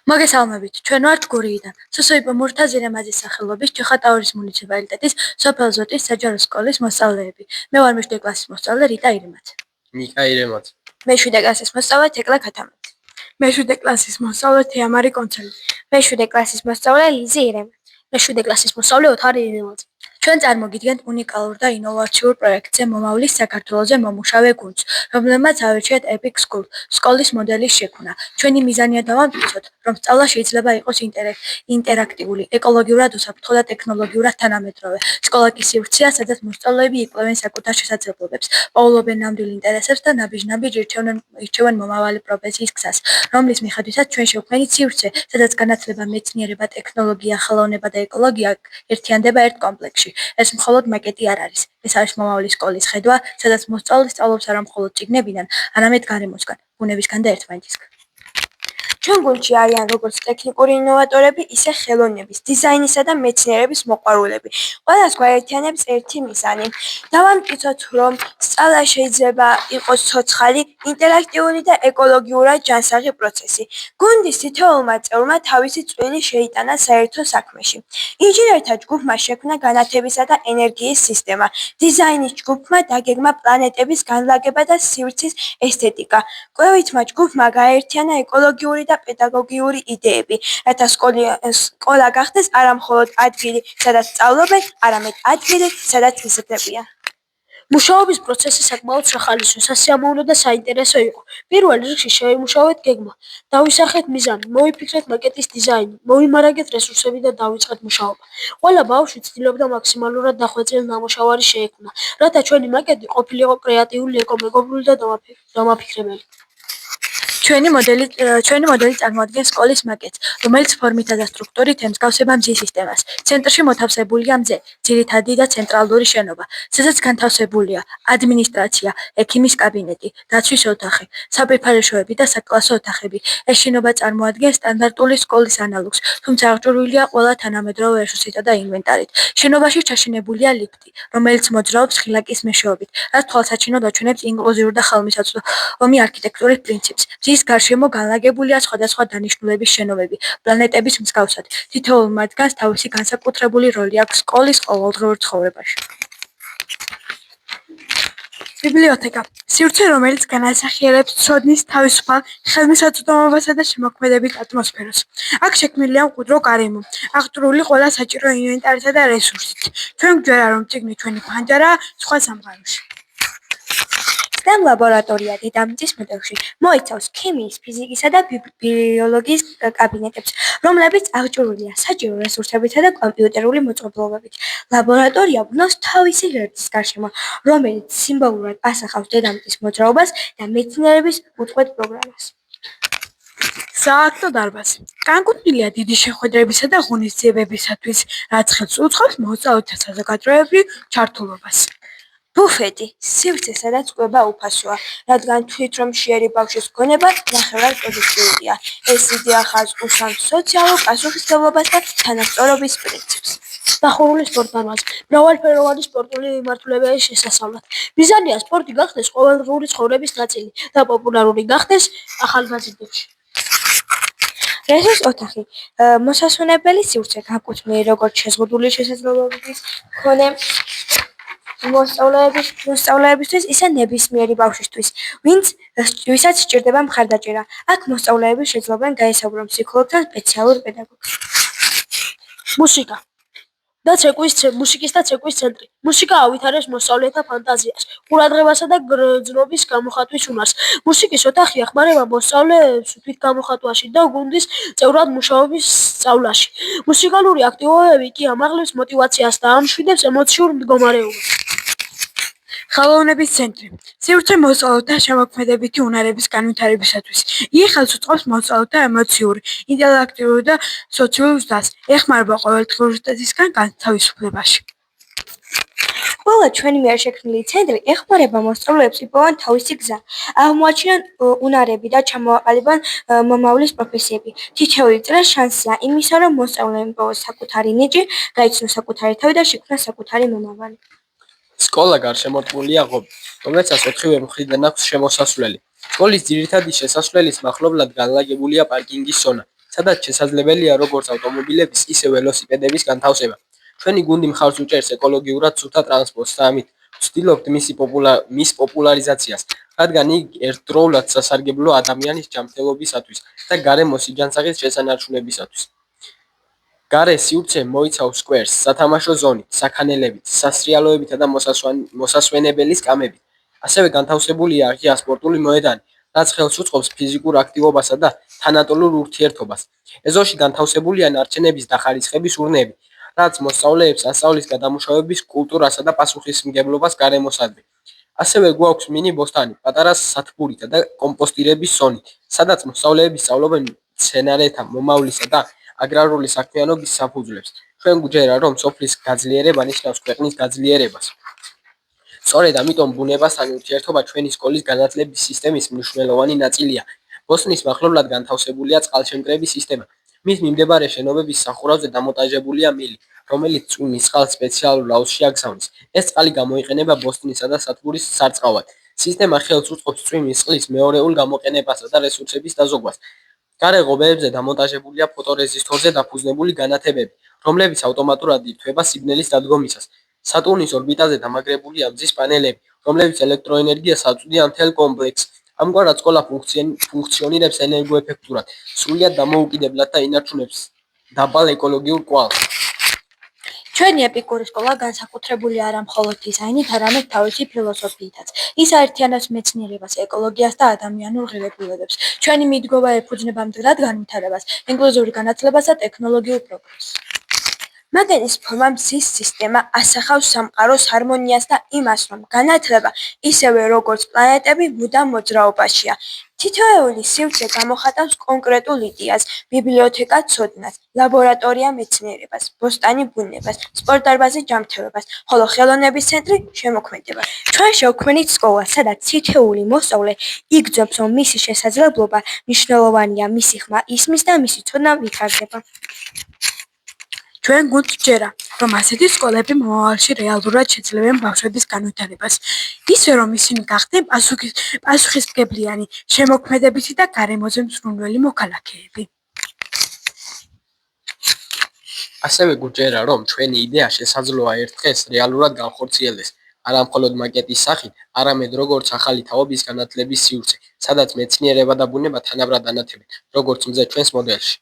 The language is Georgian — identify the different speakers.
Speaker 1: მოგესალმებით, ჩვენ ვართ გურიიდან. სსიპ მურთაზ ირემაძის სახელობის ჩიხატაურის მუნიციპალიტეტის სოფელ ზოტის საჯარო სკოლის მოსწავლეები. მე ვარ მეშვიდე კლასის მოსწავლე რიტა ირემაძე.
Speaker 2: ნიკა ირემაძე.
Speaker 1: მეშვიდე კლასის მოსწავლე თეკლა ქათამაძე.
Speaker 3: მეშვიდე კლასის მოსწავლე თეამარი კონცელი.
Speaker 4: მეშვიდე კლასის მოსწავლე ლიზი ირემაძე.
Speaker 5: მეშვიდე კლასის მოსწავლე ოთარი ირემაძე.
Speaker 1: ჩვენ წარმოგიდგენთ უნიკალურ და ინოვაციურ პროექტზე მომავლის საქართველოზე მომუშავე გუნდს, რომელმაც ავირჩიეთ Epic School, სკოლის მოდელის შექმნა. ჩვენი მიზანია დავამტკიცოთ, რომ სწავლა შეიძლება იყოს ინტერაქტიული, ეკოლოგიურად უსაფრთხო და ტექნოლოგიურად თანამედროვე. სკოლა კი სივრცეა, სადაც მოსწავლეები იკვლევენ საკუთარ შესაძლებლობებს, პოულობენ ნამდვილ ინტერესებს და ნაბიჯ-ნაბიჯ ირჩევენ მომავალი პროფესიის გზას, რომლის მიხედვითაც ჩვენ შევქმნით სივრცე, სადაც განათლება, მეცნიერება, ტექნოლოგია, ხელოვნება და ეკოლოგია ერთიანდება ერთ კომპლექსში. ეს მხოლოდ მაკეტი არ არის. ეს არის მომავლის სკოლის ხედვა, სადაც მოსწავლე სწავლობს არა მხოლოდ წიგნებიდან, არამედ გარემოსგან, ბუნებისგან და ერთმანეთისგან.
Speaker 4: ჩვენ გუნდში არიან როგორც ტექნიკური ინოვატორები, ისე ხელოვნების, დიზაინისა და მეცნიერების მოყვარულები. ყველას გვაერთიანებს ერთი მიზანი. დავამტკიცოთ, რომ სწავლა შეიძლება იყოს ცოცხალი, ინტერაქტიული და ეკოლოგიურად ჯანსაღი პროცესი. გუნდის თითოეულმა წევრმა თავისი წვლილი შეიტანა საერთო საქმეში. ინჟინერთა ჯგუფმა შექმნა განათებისა და ენერგიის სისტემა. დიზაინის ჯგუფმა დაგეგმა პლანეტების განლაგება და სივრცის ესთეტიკა. კვლევითმა ჯგუფმა გააერთიანა ეკოლოგიური და პედაგოგიური იდეები, რათა სკოლა გახდეს არა მხოლოდ ადგილი, სადაც სწავლობენ, არამედ ადგილი, სადაც იზრდებიან.
Speaker 5: მუშაობის პროცესი საკმაოდ სახალისო, სასიამოვნო და საინტერესო იყო. პირველ რიგში შევიმუშავეთ გეგმა, დავისახეთ მიზანი, მოვიფიქრეთ მაკეტის დიზაინი, მოვიმარაგეთ რესურსები და დავიწყეთ მუშაობა. ყველა ბავშვი ცდილობდა მაქსიმალურად დახვეწილ ნამუშევარი შეექმნა, რათა ჩვენი მაკეტი ყოფილიყო კრეატიული, ეკომეგობრული და დამაფიქრებელი.
Speaker 1: ჩვენი მოდელი წარმოადგენს სკოლის მაკეტს, რომელიც ფორმითა და სტრუქტურით ემსგავსება მზის სისტემას. ცენტრში მოთავსებულია მზე, ძირითადი და ცენტრალური შენობა, სადაც განთავსებულია ადმინისტრაცია, ექიმის კაბინეტი, დაცვის ოთახი, საფეიფარიშოები და საკლასო ოთახები. ეს შენობა წარმოადგენს სტანდარტული სკოლის ანალოგს, თუმცა აღჭურვილია ყველა თანამედროვე რესურსითა და ინვენტარით. შენობაში ჩაშენებულია ლიფტი, რომელიც მოძრაობს ხილაკის მეშვეობით, რაც თვალსაჩინოდ აჩვენებს ინკლუზიური და ხელმისაწვდომი არქიტექტურის პრინციპს. მზის გარშემო განლაგებულია სხვადასხვა დანიშნულების შენობები, პლანეტების მსგავსად. თითოეულ მათგანს თავისი განსაკუთრებული როლი აქვს სკოლის ყოველდღიურ ცხოვრებაში.
Speaker 3: ბიბლიოთეკა სივრცე, რომელიც განასახიერებს ცოდნის თავისუფალ ხელმისაწვდომობასა და შემოქმედებით ატმოსფეროს. აქ შექმნილია მკვიდრო გარემო, აღჭურვილი ყველა საჭირო ინვენტარითა და რესურსით. ჩვენ გვჯერა, რომ წიგნი ჩვენი ფანჯარაა სხვა სამყაროში.
Speaker 4: STEM ლაბორატორია დედამიწის მოდელში მოიცავს ქიმიის, ფიზიკისა და ბიოლოგიის კაბინეტებს, რომლებიც აღჭურვილია საჭირო რესურსებითა და კომპიუტერული მოწყობილობებით. ლაბორატორია ვნოს თავისი ღერძის გარშემო, რომელიც სიმბოლურად ასახავს დედამიწის მოძრაობას და მეცნიერების უთყვეთ პროგრამას.
Speaker 3: საათო დარბაზი განკუთვნილია დიდი შეხვედრებისა და ღონისძიებებისათვის, რაც ხელს უწყობს მოსწავლეთა საზოგადოებრივ ჩართულობას.
Speaker 4: ბუფეტი სივრცე, სადაც კვება უფასოა, რადგან თვლით, რომ მშიერი ბავშვის გონება ნახევრად პროდუქტიულია. ეს იდეა ხაზს უსვამს სოციალურ პასუხისმგებლობას და თანასწორობის პრინციპს.
Speaker 5: დახურული სპორტდარბაზი მრავალფეროვანი სპორტული მიმართულებების შესასწავლად. მიზანია სპორტი გახდეს ყოველდღიური ცხოვრების ნაწილი და პოპულარული გახდეს ახალგაზრდებში.
Speaker 4: რესურს ოთახი მოსასვენებელი სივრცე განკუთვნილი როგორც შეზღუდული შესაძლებლობების მქონე მოსწავლეებისთვის, ისე ნებისმიერი ბავშვისთვის, ვისაც სჭირდება მხარდაჭერა. აქ მოსწავლეები შეძლებენ გაესაუბრონ ფსიქოლოგთან სპეციალურ პედაგოგს.
Speaker 5: მუსიკა მუსიკის და ცეკვის ცენტრი. მუსიკა ავითარებს მოსწავლეთა ფანტაზიას, ყურადღებასა და გრძნობის გამოხატვის უნარს. მუსიკის ოთახი ეხმარება მოსწავლეებს თვითგამოხატვაში და გუნდის წევრად მუშაობის სწავლაში. მუსიკალური აქტივობები კი ამაღლებს მოტივაციას და ამშვიდებს ემოციურ მდგომარეობას.
Speaker 3: ხელოვნების ცენტრი სივრცე მოსწავლეთა შემოქმედებითი უნარების განვითარებისათვის. იგი ხელს უწყობს მოსწავლეთა ემოციური, ინტელექტუალური და სოციალურ ზრდას, ეხმარება ყოველდღიურობისგან განთავისუფლებაში.
Speaker 4: ყველა ჩვენი მიერ შექმნილი ცენტრი ეხმარება მოსწავლეებს იპოვონ თავისი გზა, აღმოაჩინონ უნარები და ჩამოაყალიბონ მომავლის პროფესიები. თითოეული წრე შანსია იმისა, რომ მოსწავლემ იპოვოს საკუთარი ნიჭი, გაიცნოს საკუთარი თავი და შექმნას საკუთარი მომავალი.
Speaker 2: სკოლა გარშემორტყმულია ღობით, რომელსაც ოთხივე მხრიდან აქვს შემოსასვლელი. სკოლის ძირითადი შესასვლელის მახლობლად განლაგებულია პარკინგის ზონა, სადაც შესაძლებელია როგორც ავტომობილების, ისე ველოსიპედების განთავსება. ჩვენი გუნდი მხარს უჭერს ეკოლოგიურად სუფთა ტრანსპორტს და ამით ვცდილობთ მის პოპულარიზაციას, რადგან იგი ერთდროულად სასარგებლოა ადამიანის ჯანმრთელობისათვის და გარემოს სიჯანსაღის შესანარჩუნებისათვის. გარე სივრცე მოიცავს სკვერს, სათამაშო ზონით, საქანელებით, სასრიალოებითა და მოსასვენებელი სკამებით. ასევე განთავსებულია ღია სპორტული მოედანი, რაც ხელს უწყობს ფიზიკურ აქტივობასა და თანატოლურ ურთიერთობას. ეზოში განთავსებულია ნარჩენების და ხარისხების ურნები, რაც მოსწავლეებს ასწავლის გადამუშავების კულტურასა და პასუხისმგებლობას გარემოსადმი. ასევე გვაქვს მინი ბოსტანი, პატარა სათბურითა და კომპოსტირების ზონი, სადაც მოსწავლეები სწავლობენ მცენარეთა მომავლისა და აგრარული საქმიანობის საფუძვლებს. ჩვენ გვჯერა, რომ სოფლის გაძლიერება ნიშნავს ქვეყნის გაძლიერებას. სწორედ ამიტომ ბუნებასთან ურთიერთობა ჩვენი სკოლის განათლების სისტემის მნიშვნელოვანი ნაწილია. ბოსტნის მახლობლად განთავსებულია წყალშემკრების სისტემა. მის მიმდებარე შენობების სახურავზე დამონტაჟებულია მილი, რომელიც წვიმის წყალს სპეციალურ აუზში აგზავნის. ეს წყალი გამოიყენება ბოსტნისა და სათბურის სარწყავად. სისტემა ხელს უწყობს წვიმის წყლის მეორეულ გამოყენებასა და რესურსების დაზოგვას. გარე ღობეებზე დამონტაჟებულია ფოტორეზისტორზე დაფუძნებული განათებები, რომლებიც ავტომატურად ირთვება სიგნალის დადგომისას. სატურნის ორბიტაზე დამაგრებულია მზის პანელები, რომლებიც ელექტროენერგიას აწვდიან მთელ კომპლექსს. ამგვარად სკოლა ფუნქციონირებს ენერგოეფექტურად, სრულიად დამოუკიდებლად და ინარჩუნებს დაბალ ეკოლოგიურ კვალს.
Speaker 1: ჩვენი ეპიკური სკოლა განსაკუთრებული არა მხოლოდ დიზაინით, არამედ თავისი ფილოსოფიითაც. ის აერთიანებს მეცნიერებას, ეკოლოგიას და ადამიანურ ღირებულებებს. ჩვენი მიდგომა ეფუძნება მდგრად განვითარებას, ინკლუზიური განათლებას და ტექნოლოგიურ პროგრესს.
Speaker 4: მაგენის ფორმა მზის სისტემა ასახავს სამყაროს ჰარმონიას და იმას, რომ განათლება, ისევე როგორც პლანეტები, მუდამ მოძრაობაშია. თითოეული სივრცე გამოხატავს კონკრეტულ იდეას, ბიბლიოთეკა ცოდნას, ლაბორატორია მეცნიერებას, ბოსტანი ბუნებას, სპორტდარბაზი ჯანმრთელობას, ხოლო ხელოვნების ცენტრი შემოქმედებას. ჩვენ შევქმნით სკოლა, სადაც თითოეული მოსწავლე იგრძნობს, რომ მისი შესაძლებლობა მნიშვნელოვანია, მისი ხმა ისმის და მისი ცოდნა ვითარდება.
Speaker 3: ჩვენ გუნდს ვჯერა, რომ ასეთი სკოლები მომავალში რეალურად შეძლებენ ბავშვების განვითარებას, ისე რომ ისინი გახდნენ პასუხისმგებლიანი, შემოქმედებითი და გარემოზე მზრუნველი მოქალაქეები.
Speaker 2: ასევე გვჯერა, რომ ჩვენი იდეა შესაძლოა ერთ დღეს რეალურად განხორციელდეს, არა მხოლოდ მაკეტის სახით, არამედ როგორც ახალი თაობის განათლების სივრცე, სადაც მეცნიერება და ბუნება თანაბრად ანათებენ, როგორც მზე ჩვენს მოდელში.